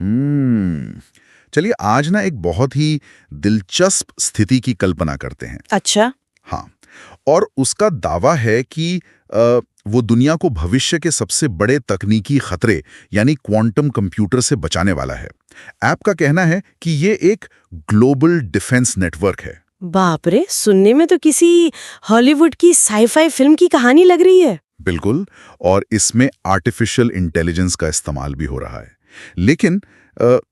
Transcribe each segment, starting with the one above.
चलिए आज ना एक बहुत ही दिलचस्प स्थिति की कल्पना करते हैं। अच्छा। हाँ, और उसका दावा है कि वो दुनिया को भविष्य के सबसे बड़े तकनीकी खतरे यानी क्वांटम कंप्यूटर से बचाने वाला है। ऐप का कहना है कि ये एक ग्लोबल डिफेंस नेटवर्क है। बाप रे, सुनने में तो किसी हॉलीवुड की साई-फाई फिल्म की कहानी लग रही है। बिल्कुल, और इसमें आर्टिफिशियल इंटेलिजेंस का इस्तेमाल भी हो रहा है। लेकिन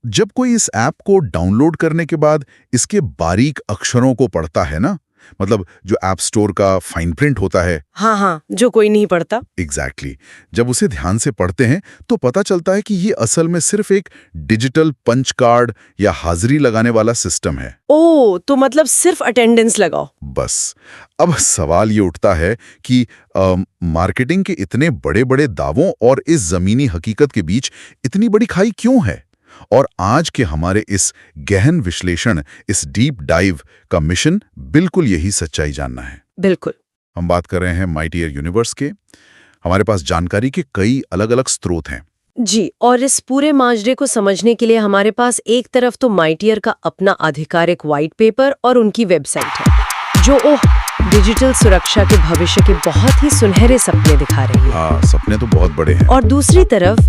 जब कोई इस ऐप को डाउनलोड करने के बाद इसके बारीक अक्षरों को पढ़ता है ना, मतलब जो ऐप स्टोर का फाइन प्रिंट होता है, हाँ, जो कोई नहीं पढ़ता। एग्जैक्टली, जब उसे ध्यान से पढ़ते हैं तो पता चलता है कि ये असल में सिर्फ एक डिजिटल पंच कार्ड या हाजिरी लगाने वाला सिस्टम है। ओ, तो मतलब सिर्फ अटेंडेंस लगाओ। बस अब सवाल ये उठता है कि मार्केटिंग के इतने बड़े बड़े दावों और इस जमीनी हकीकत के बीच इतनी बड़ी खाई क्यों है? और आज के हमारे इस गहन विश्लेषण, इस डीप डाइव का मिशन बिल्कुल यही सच्चाई जानना है। बिल्कुल। हम बात कर रहे हैं माइटियर यूनिवर्स के। हमारे पास जानकारी के कई अलग अलग स्रोत हैं जी, और इस पूरे माजरे को समझने के लिए हमारे पास एक तरफ तो माइटियर का अपना आधिकारिक व्हाइट पेपर और उनकी वेबसाइट है, जो डिजिटल सुरक्षा के भविष्य के बहुत ही सुनहरे सपने दिखा रही है। हाँ, सपने तो बहुत बड़े हैं। और दूसरी तरफ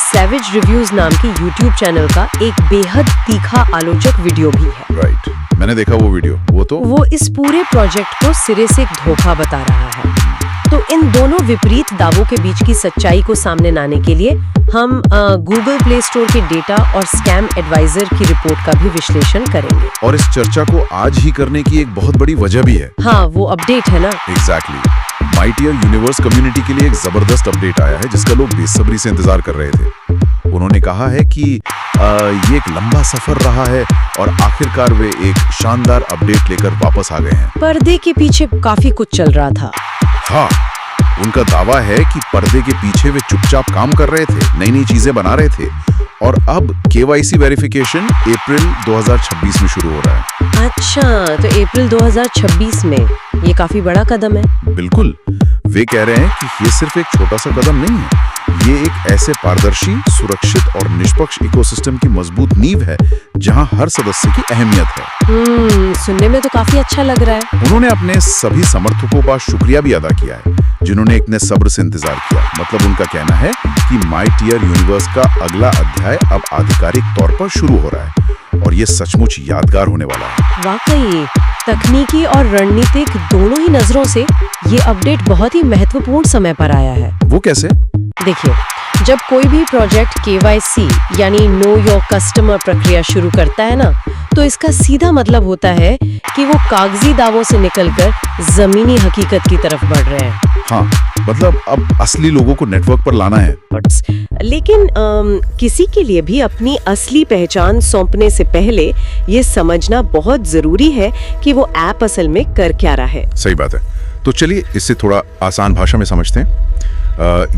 सैवेज रिव्यूज नाम की यूट्यूब चैनल का एक बेहद तीखा आलोचक वीडियो भी है। राइट, मैंने देखा वो वीडियो। वो इस पूरे प्रोजेक्ट को सिरे से एक धोखा बता रहा है। तो इन दोनों विपरीत दावों के बीच की सच्चाई को सामने लाने के लिए हम गूगल प्ले स्टोर के डेटा और स्कैम एडवाइजर की रिपोर्ट का भी विश्लेषण करेंगे। और इस चर्चा को आज ही करने की एक बहुत बड़ी वजह भी है। हाँ, वो अपडेट है ना। एग्जैक्टली, माइटियर यूनिवर्स कम्युनिटी के लिए एक जबरदस्त अपडेट आया है जिसका लोग बेसब्री से इंतजार कर रहे थे। उन्होंने कहा है कि ये एक लंबा सफर रहा है और आखिरकार वे एक शानदार अपडेट लेकर वापस आ गए हैं। पर्दे के पीछे काफी कुछ चल रहा था। हाँ, उनका दावा है कि पर्दे के पीछे वे चुपचाप काम कर रहे थे, नई नई चीजें बना रहे थे, और अब KYC वेरिफिकेशन अप्रैल 2026 में शुरू हो रहा है। अच्छा, तो अप्रैल 2026 में ये काफी बड़ा कदम है। बिल्कुल, वे कह रहे हैं कि ये सिर्फ एक छोटा सा कदम नहीं है, ये एक ऐसे पारदर्शी, सुरक्षित और निष्पक्ष इकोसिस्टम की मजबूत नींव है जहां हर सदस्य की अहमियत है। सुनने में तो काफी अच्छा लग रहा है। उन्होंने अपने सभी समर्थकों का शुक्रिया भी अदा किया है जिन्होंने इतने सब्र से इंतजार किया। मतलब उनका कहना है कि माइटियर यूनिवर्स का अगला अध्याय अब आधिकारिक तौर पर शुरू हो रहा है और ये सचमुच यादगार होने वाला है। वाकई तकनीकी और रणनीतिक दोनों ही नजरों से ये अपडेट बहुत ही महत्वपूर्ण समय पर आया है। वो कैसे? देखिए, जब कोई भी प्रोजेक्ट KYC यानी नो योर कस्टमर प्रक्रिया शुरू करता है ना, तो इसका सीधा मतलब होता है कि वो कागजी दावों से निकलकर जमीनी हकीकत की तरफ बढ़ रहे हैं। हाँ, मतलब अब असली लोगों को नेटवर्क पर लाना है। लेकिन किसी के लिए भी अपनी असली पहचान सौंपने से पहले ये समझना बहुत जरूरी है कि वो ऐप असल में कर क्या रहा है। सही बात है। तो चलिए इसे थोड़ा आसान भाषा में समझते हैं।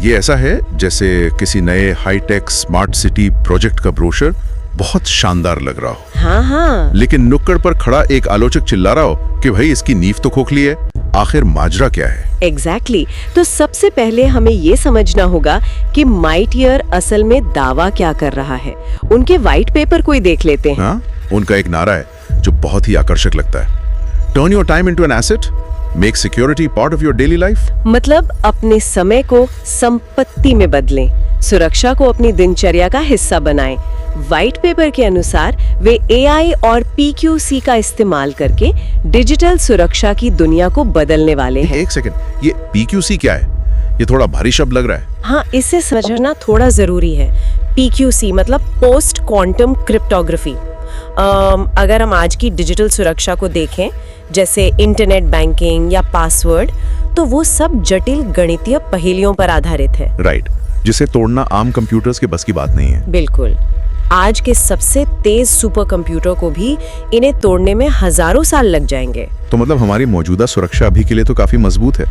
ये ऐसा है जैसे किसी नए हाईटेक स्मार्ट सिटी प्रोजेक्ट का ब्रोशर बहुत शानदार लग रहा हो। हाँ। लेकिन नुक्कड़ पर खड़ा एक आलोचक चिल्ला रहा हो कि भाई इसकी नींव तो खोखली है, आखिर माजरा क्या है? एग्जैक्टली। तो सबसे पहले हमें ये समझना होगा कि माइटियर असल में दावा क्या कर रहा है। उनके व्हाइट पेपर को ही देख लेते हैं। हाँ? उनका एक नारा है जो बहुत ही आकर्षक लगता है। Turn your time into an asset, make security part of your daily life. मतलब अपने समय को संपत्ति में बदलें, सुरक्षा को अपनी दिनचर्या का हिस्सा बनाएं। व्हाइट पेपर के अनुसार वे AI और PQC का इस्तेमाल करके डिजिटल सुरक्षा की दुनिया को बदलने वाले हैं। एक सेकंड, ये PQC क्या है? ये थोड़ा भारी शब्द लग रहा है। हाँ, इसे समझना थोड़ा जरूरी है। PQC मतलब पोस्ट क्वांटम क्रिप्टोग्राफी। अगर हम आज की डिजिटल सुरक्षा को देखें, जैसे इंटरनेट बैंकिंग या पासवर्ड, तो वो सब जटिल गणितीय पहेलियों पर आधारित है। राइट, जिसे तोड़ना आम कंप्यूटर्स के बस की बात नहीं है। बिल्कुल। आज के सबसे तेज सुपर कंप्यूटर को भी इन्हें तोड़ने में हजारों साल लग जाएंगे। तो मतलब हमारी मौजूदा सुरक्षा अभी के लिए तो काफी मजबूत है।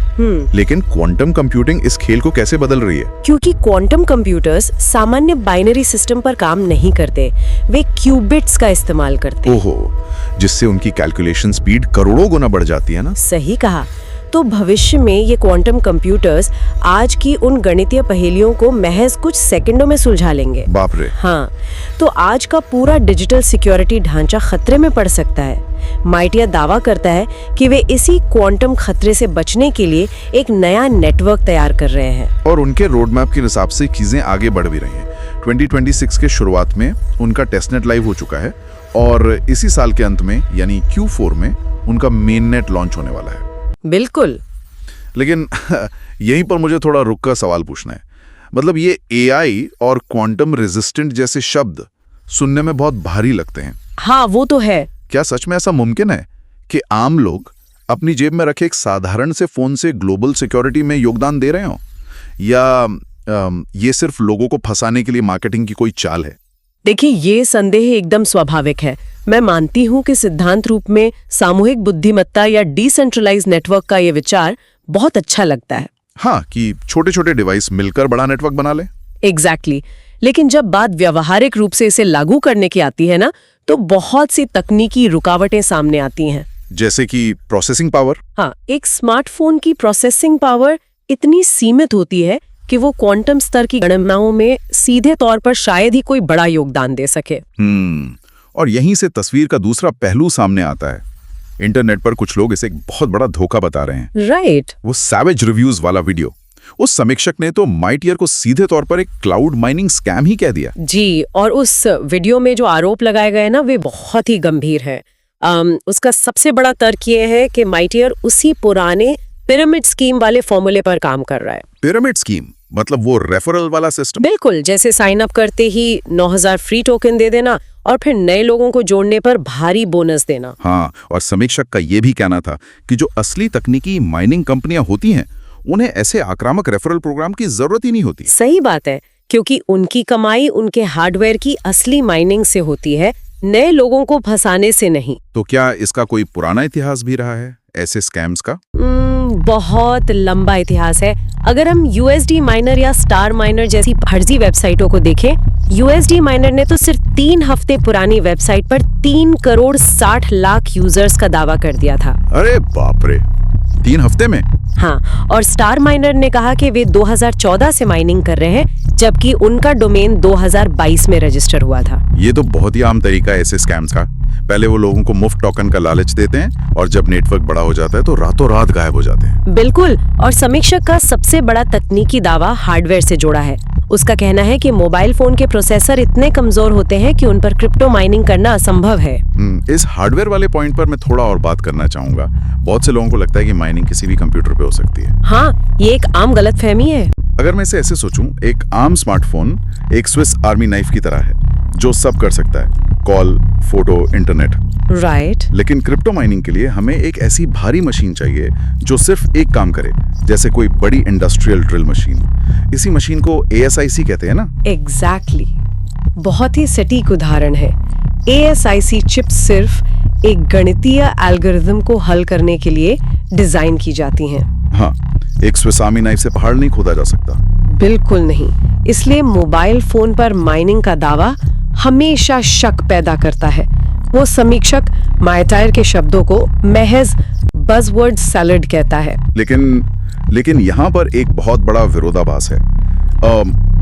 लेकिन क्वांटम कंप्यूटिंग इस खेल को कैसे बदल रही है? क्योंकि क्वांटम कंप्यूटर्स सामान्य बाइनरी सिस्टम पर काम नहीं करते, वे क्यूबिट्स का इस्तेमाल करते हैं। ओहो, जिससे उनकी कैलकुलेशन स्पीड करोड़ों गुना बढ़ जाती है ना? सही कहा। तो भविष्य में ये क्वांटम कंप्यूटर्स आज की उन गणितीय पहेलियों को महज कुछ सेकंडों में सुलझा लेंगे। बाप रे। हाँ, तो आज का पूरा डिजिटल सिक्योरिटी ढांचा खतरे में पड़ सकता है। माइटियर दावा करता है कि वे इसी क्वांटम खतरे से बचने के लिए एक नया नेटवर्क तैयार कर रहे हैं। और उनके रोड मैप के हिसाब से चीजें आगे बढ़ भी रही हैं। 2026 के शुरुआत में उनका टेस्टनेट लाइव हो चुका है और इसी साल के अंत में यानी Q4 में उनका मेन नेट लॉन्च होने वाला है। बिल्कुल। लेकिन यहीं पर मुझे थोड़ा रुक कर सवाल पूछना है। मतलब ये AI और क्वांटम रेजिस्टेंट जैसे शब्द सुनने में बहुत भारी लगते हैं। हाँ, वो तो है। क्या सच में ऐसा मुमकिन है कि आम लोग अपनी जेब में रखे एक साधारण से फोन से ग्लोबल सिक्योरिटी में योगदान दे रहे हो, या ये सिर्फ लोगों को फंसाने के लिए मार्केटिंग की कोई चाल है? देखिए, ये संदेह एकदम स्वाभाविक है। मैं मानती हूँ कि सिद्धांत रूप में सामूहिक बुद्धिमत्ता या डिसेंट्रलाइज नेटवर्क का ये विचार बहुत अच्छा लगता है। हाँ, कि छोटे छोटे डिवाइस मिलकर बड़ा नेटवर्क बना ले। एग्जैक्टली। लेकिन जब बात व्यावहारिक रूप से इसे लागू करने की आती है ना, तो बहुत सी तकनीकी रुकावटें सामने आती हैं। जैसे कि प्रोसेसिंग पावर। हाँ, एक स्मार्टफोन की प्रोसेसिंग पावर इतनी सीमित होती है कि वो क्वांटम स्तर की गणनाओं में सीधे तौर पर शायद ही कोई बड़ा योगदान दे सके। और यहीं से तस्वीर का दूसरा पहलू सामने आता है। इंटरनेट पर कुछ लोग इसे एक बहुत बड़ा धोखा बता रहे हैं। राइट। वो सैवेज रिव्यूज वाला वीडियो, उस समीक्षक ने तो माइटियर को सीधे तौर पर एक क्लाउड माइनिंग स्कैम ही कह दिया। जी, और उस वीडियो में जो आरोप लगाए गए ना, वे बहुत ही गंभीर है। उसका सबसे बड़ा तर्क ये है कि माइटियर उसी पुराने पिरामिड स्कीम वाले फॉर्मूले पर काम कर रहा है। पिरामिड स्कीम मतलब वो रेफरल वाला सिस्टम? बिल्कुल, जैसे साइन अप करते ही 9000 फ्री टोकन दे देना और फिर नए लोगों को जोड़ने पर भारी बोनस देना। हाँ, और समीक्षक का ये भी कहना था कि जो असली तकनीकी माइनिंग कंपनियां होती हैं, उन्हें ऐसे आक्रामक रेफरल प्रोग्राम की जरूरत ही नहीं होती। सही बात है, क्योंकि उनकी कमाई उनके हार्डवेयर की असली माइनिंग से होती है, नए लोगों को फंसाने से नहीं। तो क्या इसका कोई पुराना इतिहास भी रहा है ऐसे स्कैम्स का? बहुत लंबा इतिहास है। अगर हम USD माइनर या स्टार माइनर जैसी फर्जी वेबसाइटों को देखें, USD माइनर ने तो सिर्फ 3 हफ्ते पुरानी वेबसाइट पर 3 करोड़ 60 लाख यूजर्स का दावा कर दिया था। अरे बाप रे, 3 हफ्ते में? हाँ, और स्टार माइनर ने कहा कि वे 2014 से माइनिंग कर रहे हैं, जबकि उनका डोमेन 2022 में रजिस्टर हुआ था। ये तो बहुत ही आम तरीका है ऐसे स्कैम्स का। पहले वो लोगों को मुफ्त टोकन का लालच देते हैं और जब नेटवर्क बड़ा हो जाता है तो रातों रात गायब हो जाते हैं। बिल्कुल, और समीक्षक का सबसे बड़ा तकनीकी दावा हार्डवेयर से जुड़ा है। उसका कहना है कि मोबाइल फोन के प्रोसेसर इतने कमजोर होते हैं कि उन पर क्रिप्टो माइनिंग करना असंभव है। इस हार्डवेयर वाले पॉइंट पर मैं थोड़ा और बात करना चाहूंगा। बहुत से लोगों को लगता है कि माइनिंग किसी भी कंप्यूटर पे हो सकती है। हाँ, ये एक आम गलतफहमी है। अगर मैं इसे ऐसे सोचूं, एक आम स्मार्टफोन एक स्विस आर्मी नाइफ की तरह है, जो सब कर सकता है, कॉल, फोटो, इंटरनेट। राइट। लेकिन क्रिप्टो माइनिंग के लिए हमें एक ऐसी भारी मशीन चाहिए जो सिर्फ एक काम करे, जैसे कोई बड़ी इंडस्ट्रियल ड्रिल मशीन। इसी मशीन को ASIC कहते हैं ना? एग्जैक्टली। बहुत ही सटीक उदाहरण है। ASIC चिप सिर्फ एक गणितीय एल्गोरिथम को हल करने के लिए डिजाइन की जाती हैं। हाँ, एक स्विस आर्मी नाइफ से पहाड़ नहीं खोदा जा सकता। बिल्कुल नहीं। इसलिए मोबाइल फोन पर माइनिंग का दावा हमेशा शक पैदा करता है। वो समीक्षक माइटियर के शब्दों को महज बज़वर्ड सैलड कहता है। लेकिन यहाँ पर एक बहुत बड़ा विरोधाभास है।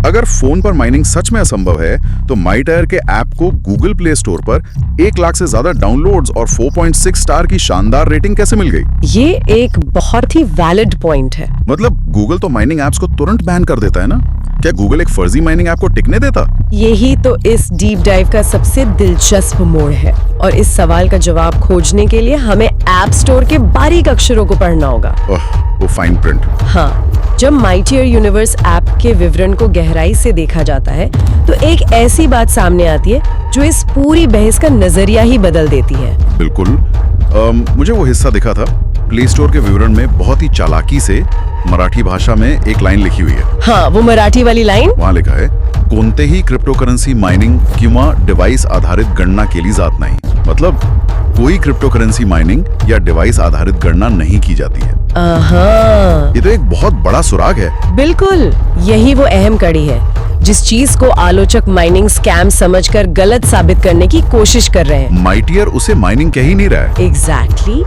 अगर फोन पर माइनिंग सच में असंभव है, तो माइटियर के ऐप को गूगल प्ले स्टोर पर 1 लाख से ज्यादा डाउनलोड्स और 4.6 स्टार की शानदार रेटिंग कैसे मिल गई? ये एक बहुत ही वैलिड पॉइंट है। मतलब गूगल तो माइनिंग एप्स को तुरंत बैन कर देता है ना? क्या गूगल एक फर्जी माइनिंग ऐप को टिकने देता? यही तो इस डीप डाइव का सबसे दिलचस्प मोड़ है, और इस सवाल का जवाब खोजने के लिए हमें ऐप स्टोर के बारीक अक्षरों को पढ़ना होगा। वो फाइन प्रिंट। हाँ, जब माइटियर यूनिवर्स ऐप के विवरण को गहराई से देखा जाता है, तो एक ऐसी बात सामने आती है जो इस पूरी बहस का नजरिया ही बदल देती है। बिल्कुल। मुझे वो हिस्सा दिखा था। प्ले स्टोर के विवरण में बहुत ही चालाकी से मराठी भाषा में एक लाइन लिखी हुई है। हाँ, वो मराठी वाली लाइन? वहाँ लिखा है, कोणतेही क्रिप्टोकरन्सी माइनिंग किंवा डिवाइस आधारित गणना केली जात नाही। मतलब कोई क्रिप्टोकरेंसी माइनिंग या डिवाइस आधारित गणना नहीं की जाती है। ये तो एक बहुत बड़ा सुराग है। बिल्कुल, यही वो अहम कड़ी है जिस चीज को आलोचक माइनिंग स्कैम समझकर गलत साबित करने की कोशिश कर रहे हैं। माइटियर उसे माइनिंग कह ही नहीं रहा है। एग्जैक्टली।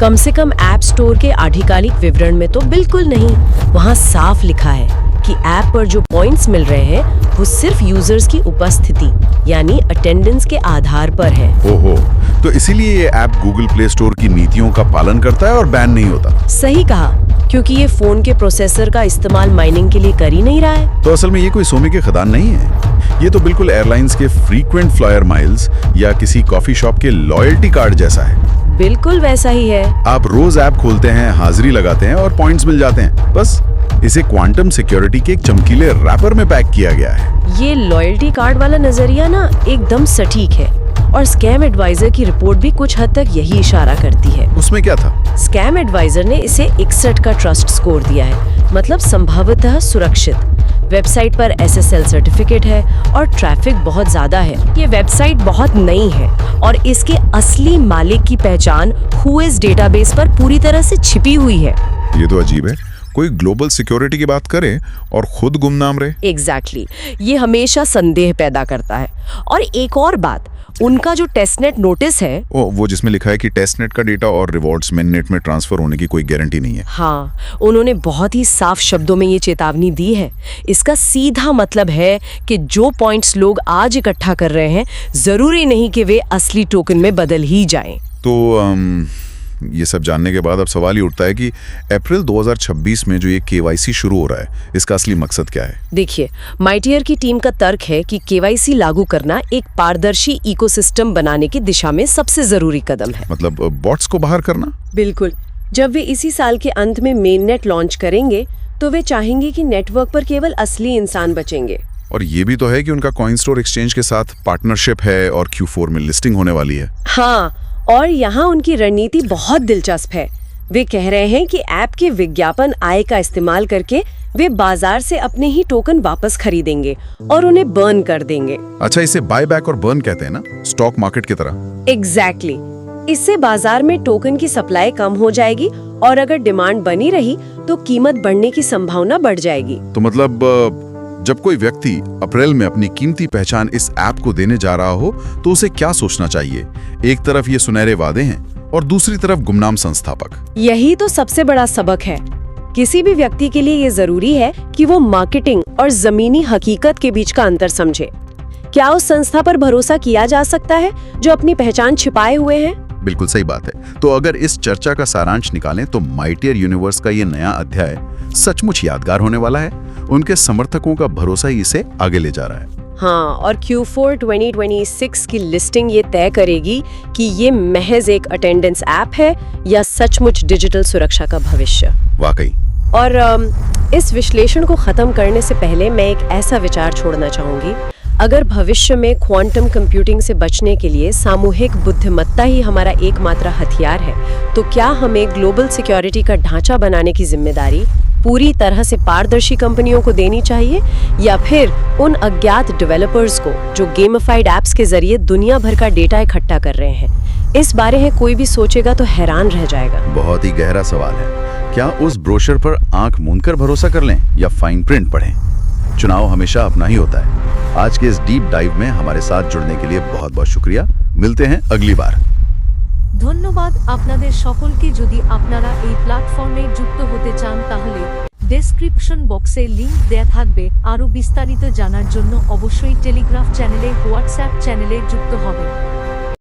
कम से कम ऐप स्टोर के आधिकारिक विवरण में तो बिल्कुल नहीं। वहाँ साफ लिखा है कि ऐप पर जो पॉइंट्स मिल रहे हैं वो सिर्फ यूजर्स की उपस्थिति यानी अटेंडेंस के आधार पर है। ओहो, तो इसीलिए ये ऐप गूगल प्ले स्टोर की नीतियों का पालन करता है और बैन नहीं होता। सही कहा, क्योंकि ये फोन के प्रोसेसर का इस्तेमाल माइनिंग के लिए कर ही नहीं रहा है। तो असल में ये कोई सोने के खदान नहीं है, ये तो बिल्कुल एयरलाइंस के फ्रीक्वेंट फ्लायर माइल्स या किसी कॉफी शॉप के लॉयल्टी कार्ड जैसा है। बिल्कुल वैसा ही है। आप रोज ऐप खोलते हैं, हाजिरी लगाते हैं और पॉइंट्स मिल जाते हैं, बस। इसे क्वांटम सिक्योरिटी के एक चमकीले रैपर में पैक किया गया है। ये लॉयल्टी कार्ड वाला नजरिया ना एकदम सटीक है और स्कैम एडवाइजर की रिपोर्ट भी कुछ हद तक यही इशारा करती है। उसमें क्या था? स्कैम एडवाइजर ने इसे 61 का ट्रस्ट स्कोर दिया है, मतलब संभवतः सुरक्षित। वेबसाइट पर SSL सर्टिफिकेट है और ट्रैफिक बहुत ज्यादा है। ये वेबसाइट बहुत नई है और इसके असली मालिक की पहचान हुइज डेटाबेस पर पूरी तरह से छिपी हुई है। ये तो अजीब है, कोई ग्लोबल सिक्योरिटी की बात करे और खुद गुमनाम रहे। एग्जैक्टली, ये हमेशा संदेह पैदा करता है। और एक और बात, उनका जो टेस्टनेट नोटिस है वो जिसमें लिखा है कि टेस्टनेट का डेटा और रिवॉर्ड्स मिननेट में ट्रांसफर होने की कोई गारंटी नहीं है। हाँ, उन्होंने बहुत ही साफ शब्दों में ये चेतावनी दी है। इसका सीधा मतलब है कि जो पॉइंट्स लोग आज इकट्ठा कर रहे हैं जरूरी नहीं कि वे असली टोकन में बदल ही जाएं। तो ये सब जानने के बाद अब सवाल ये उठता है कि अप्रैल 2026 में जो ये KYC शुरू हो रहा है, इसका असली मकसद क्या है? देखिए, माइटियर की टीम का तर्क है कि KYC लागू करना एक पारदर्शी इकोसिस्टम बनाने की दिशा में सबसे जरूरी कदम है। मतलब बॉट्स को बाहर करना? बिल्कुल। जब वे इसी साल के अंत में मेननेट लॉन्च करेंगे तो वे चाहेंगे कि नेटवर्क पर केवल असली इंसान बचेंगे। और ये भी तो है कि उनका कॉइन स्टोर एक्सचेंज के साथ पार्टनरशिप है और Q4 में लिस्टिंग होने वाली है। हाँ, और यहाँ उनकी रणनीति बहुत दिलचस्प है। वे कह रहे हैं कि ऐप के विज्ञापन आय का इस्तेमाल करके वे बाजार से अपने ही टोकन वापस खरीदेंगे और उन्हें बर्न कर देंगे। अच्छा, इसे बाय बैक और बर्न कहते हैं ना, स्टॉक मार्केट की तरह। एग्जैक्टली। इससे बाजार में टोकन की सप्लाई कम हो जाएगी और अगर डिमांड बनी रही तो कीमत बढ़ने की संभावना बढ़ जाएगी। तो मतलब जब कोई व्यक्ति अप्रैल में अपनी कीमती पहचान इस ऐप को देने जा रहा हो तो उसे क्या सोचना चाहिए? एक तरफ ये सुनहरे वादे हैं और दूसरी तरफ गुमनाम संस्थापक। यही तो सबसे बड़ा सबक है। किसी भी व्यक्ति के लिए ये जरूरी है कि वो मार्केटिंग और जमीनी हकीकत के बीच का अंतर समझे। क्या उस संस्था पर भरोसा किया जा सकता है जो अपनी पहचान छिपाए हुए है? बिल्कुल सही बात है। तो अगर इस चर्चा का सारांश निकालें तो माइटियर यूनिवर्स का ये नया अध्याय सचमुच यादगार होने वाला है। उनके समर्थकों का भरोसा ही इसे आगे ले जा रहा है। हाँ, और Q4 2026 की लिस्टिंग ये तय करेगी कि ये महज एक अटेंडेंस ऐप है या सचमुच डिजिटल सुरक्षा का भविष्य। वाकई। और इस विश्लेषण को खत्म करने से पहले मैं एक ऐसा विचार छोड़ना चाहूंगी। अगर भविष्य में क्वांटम कंप्यूटिंग से बचने के लिए सामूहिक बुद्धिमत्ता ही हमारा एकमात्र हथियार है, तो क्या हमें ग्लोबल सिक्योरिटी का ढांचा बनाने की जिम्मेदारी पूरी तरह से पारदर्शी कंपनियों को देनी चाहिए या फिर उन अज्ञात डेवलपर्स को जो गेमिफाइड एप्स के जरिए दुनिया भर का डेटा इकट्ठा कर रहे हैं? इस बारे में कोई भी सोचेगा तो हैरान रह जाएगा। बहुत ही गहरा सवाल है। क्या उस ब्रोशर पर आंख मूंदकर भरोसा कर लें या फाइन प्रिंट पढ़ें? चुनाव हमेशा अपना ही होता है। आज के इस डीप डाइव में हमारे साथ जुड़ने के लिए बहुत बहुत शुक्रिया। मिलते हैं अगली बार। ধন্যবাদ আপনাদের সকলকে। যদি আপনারা এই প্ল্যাটফর্মে যুক্ত হতে চান তাহলে ডেসক্রিপশন বক্সে লিংক দেয়া থাকবে। আরো বিস্তারিত জানার জন্য অবশ্যই টেলিগ্রাফ চ্যানেলে, হোয়াটসঅ্যাপ চ্যানেলে যুক্ত হবেন।